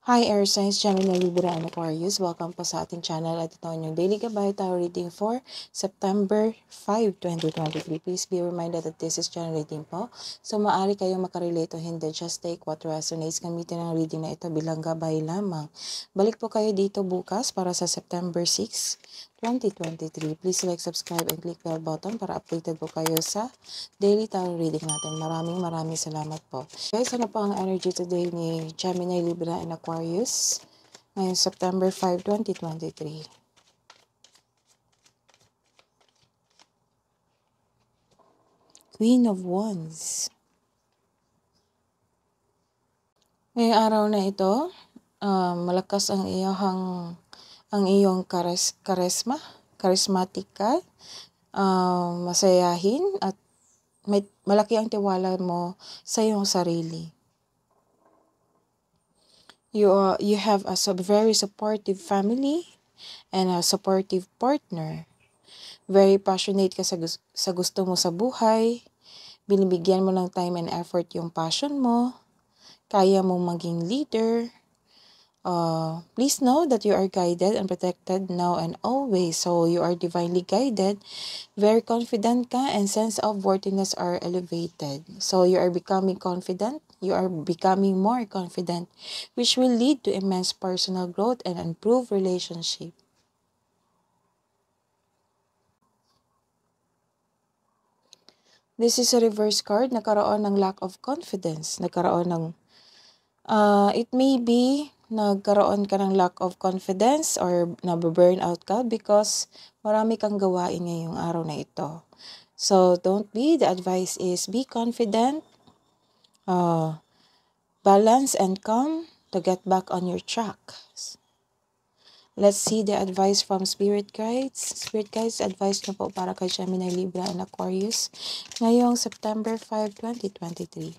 Hi Air Signs, Gemini, Libra, and Aquarius. Welcome po sa ating channel at ito ang inyong Daily Gabay Tarot Reading for September 5, 2023. Please be reminded that this is general reading po. So maaari kayong makarelate o hindi. Just take what resonates. Gamitin ang reading na ito bilang gabay lamang. Balik po kayo dito bukas para sa September 6, 2023. Please like, subscribe, and click bell button para updated po kayo sa daily tarot reading natin. Maraming salamat po. Guys, ano po ang energy today ni Gemini, Libra, and Aquarius ngayong September 5, 2023? Queen of Wands. Ngayong araw na ito, malakas ang iyong charismatic ka, masayahin, at malaki ang tiwala mo sa iyong sarili. You have a very supportive family and a supportive partner. Very passionate ka sa gusto mo sa buhay. Binibigyan mo ng time and effort yung passion mo. Kaya mo maging leader. Please know that you are guided and protected now and always. So you are divinely guided. Very confident ka and sense of worthiness are elevated. So you are becoming confident. You are becoming more confident, which will lead to immense personal growth and improved relationship. This is a reverse card. Nagkaroon ng lack of confidence. Nagkaroon ng, it may be, nagkaroon ka ng lack of confidence or nababurnout ka because marami kang gawain ngayong araw na ito. So, don't be. The advice is be confident, balance, and calm to get back on your track. Let's see the advice from Spirit Guides. Spirit Guides, advice na po para kay Gemini, Libra, and Aquarius ngayong September 5, 2023.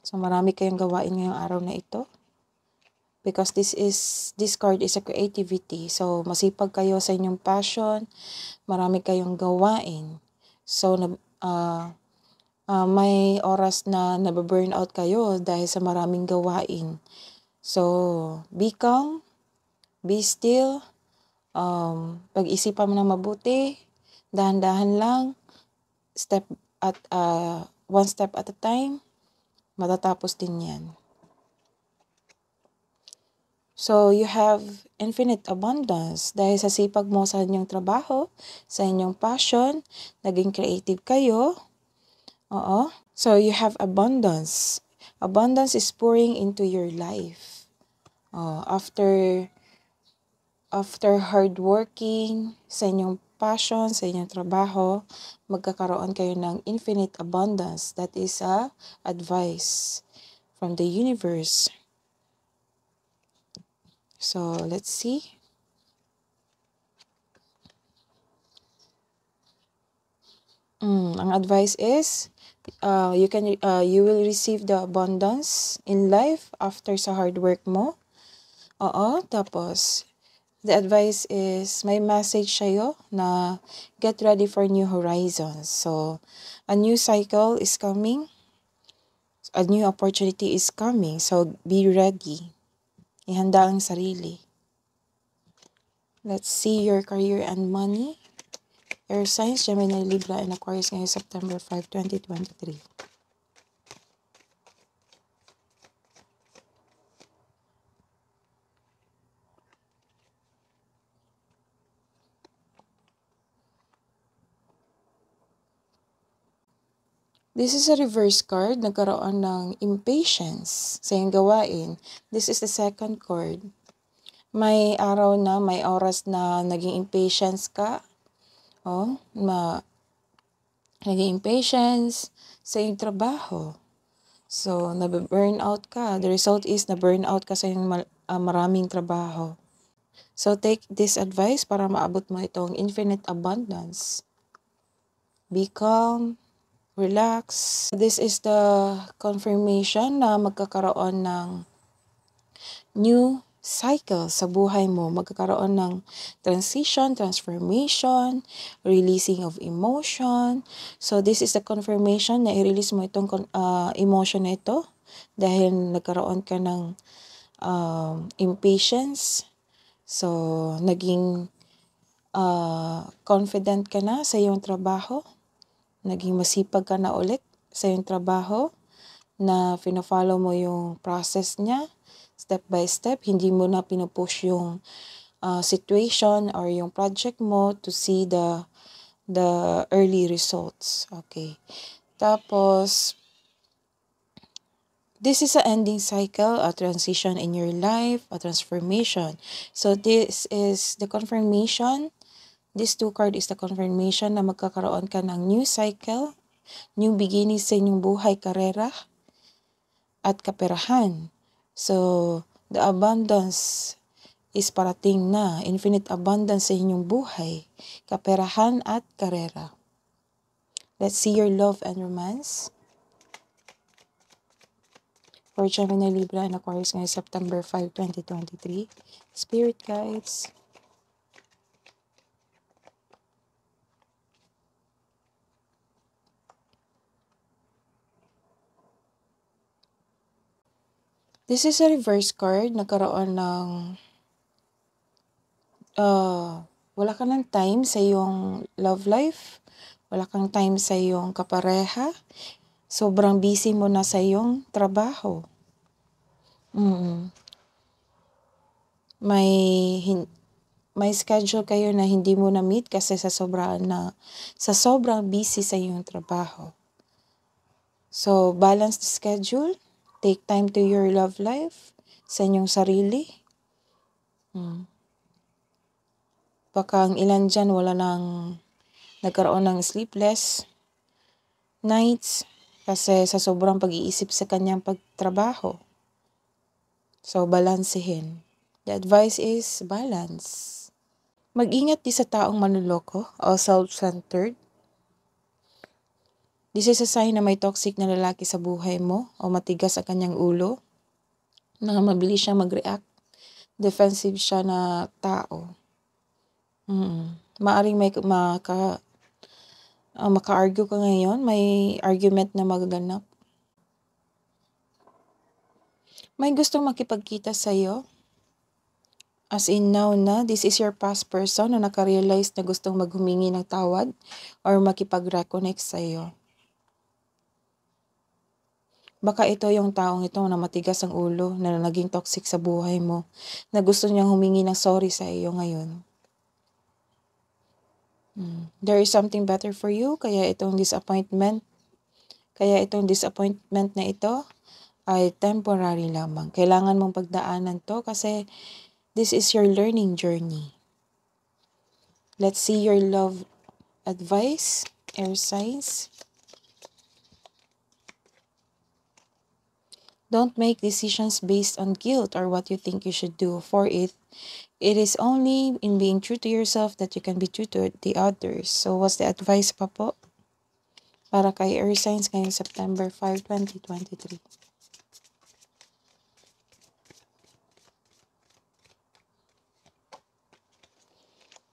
So, marami kayong gawain ngayong araw na ito. Because this card is a creativity. So, masipag kayo sa inyong passion. Marami kayong gawain. So, may oras na nababurnout kayo dahil sa maraming gawain. So, be calm. Be still. Pag-isipan mo na mabuti. Dahan-dahan lang. One step at a time. Matatapos din yan. So, you have infinite abundance dahil sa sipag mo sa inyong trabaho, sa inyong passion, naging creative kayo. Oo. So, you have abundance. Abundance is pouring into your life. After hard working sa inyong passion, sa inyong trabaho, magkakaroon kayo ng infinite abundance. That is a advice from the universe. So, let's see. Ang advice is, you will receive the abundance in life after sa hard work mo. Tapos, the advice is, may message sa'yo na get ready for new horizons. So, a new cycle is coming. A new opportunity is coming. So, be ready. Ihanda ang sarili. Let's see your career and money. Air Signs, Gemini, Libra, and Aquarius ngayong September 5, 2023. This is a reverse card. Nagkaroon ng impatience sa iyong gawain. This is the second card. May araw na, may oras na naging impatience ka. Naging impatience sa iyong trabaho. So, nabe-burnout ka. The result is na-burnout ka sa iyong maraming trabaho. So, take this advice para maabot mo itong infinite abundance. Be calm. Relax. This is the confirmation na magkakaroon ng new cycle sa buhay mo. Magkakaroon ng transition, transformation, releasing of emotion. So, this is the confirmation na i-release mo itong emotion na ito dahil nagkaroon ka ng impatience. So, naging confident ka na sa iyong trabaho. Naging masipag ka na ulit sa iyong trabaho na fina-follow mo yung process niya step by step. Hindi mo na pinupush yung situation or yung project mo to see the early results. Okay. Tapos, this is an ending cycle, a transition in your life, a transformation. So, this is the confirmation. This 2 card is the confirmation na magkakaroon ka ng new cycle, new beginning sa inyong buhay, karera, at kaperahan. So, the abundance is parating na, infinite abundance sa inyong buhay, kaperahan at karera. Let's see your love and romance. For Gemini, Libra, and Aquarius ngayong September 5, 2023. Spirit guides. This is a reverse card. Nagkaroon ng wala ka ng time sa iyong love life. Wala kang time sa iyong kapareha. Sobrang busy mo na sa iyong trabaho. May schedule kayo na hindi mo na meet kasi sa sobrang busy sa iyong trabaho. So, balance the schedule. Take time to your love life, sa inyong sarili. Baka ang ilan dyan nagkaroon ng sleepless nights kasi sa sobrang pag-iisip sa kanyang pagtrabaho. So, balansehin. The advice is balance. Mag-ingat di sa taong manloloko o self-centered. This is a sign na may toxic na lalaki sa buhay mo o matigas ang kanyang ulo, na mabilis siyang mag-react, defensive siya na tao. Maaring maka-argue ka ngayon, may argument na magaganap. May gustong makipagkita sa iyo. As in now na, this is your past person na nakarealize na gustong maghumingi ng tawad or makipag-reconnect sa iyo. Baka ito yung taong ito na matigas ang ulo, na naging toxic sa buhay mo, na gusto niyang humingi ng sorry sa iyo ngayon. There is something better for you, kaya itong disappointment na ito ay temporary lamang. Kailangan mong pagdaanan to kasi this is your learning journey. Let's see your love advice, air signs. Don't make decisions based on guilt or what you think you should do. For it is only in being true to yourself that you can be true to the others. So, what's the advice pa po? Para kay air signs ngayong September 5, 2023.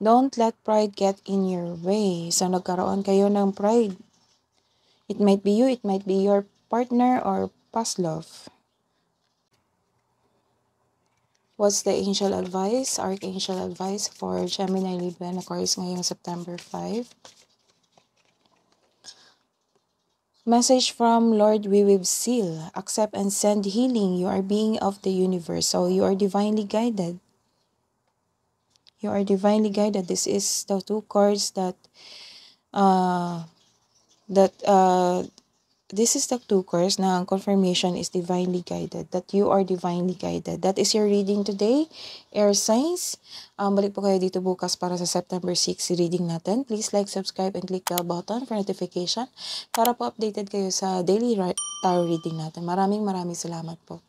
Don't let pride get in your way. So, nagkaroon kayo ng pride. It might be you, it might be your partner or past love. What's the angel advice, archangel advice for Gemini, Libra, and Aquarius ngayong September 5? Message from Lord Wiwib Seal. Accept and send healing. You are being of the universe. So you are divinely guided. You are divinely guided. This is the 2 cards this is the 2 cards na ang confirmation is divinely guided. That you are divinely guided. That is your reading today. Air signs. Balik po kayo dito bukas para sa September 6 reading natin. Please like, subscribe, and click the bell button for notification para po updated kayo sa daily tarot reading natin. Maraming salamat po.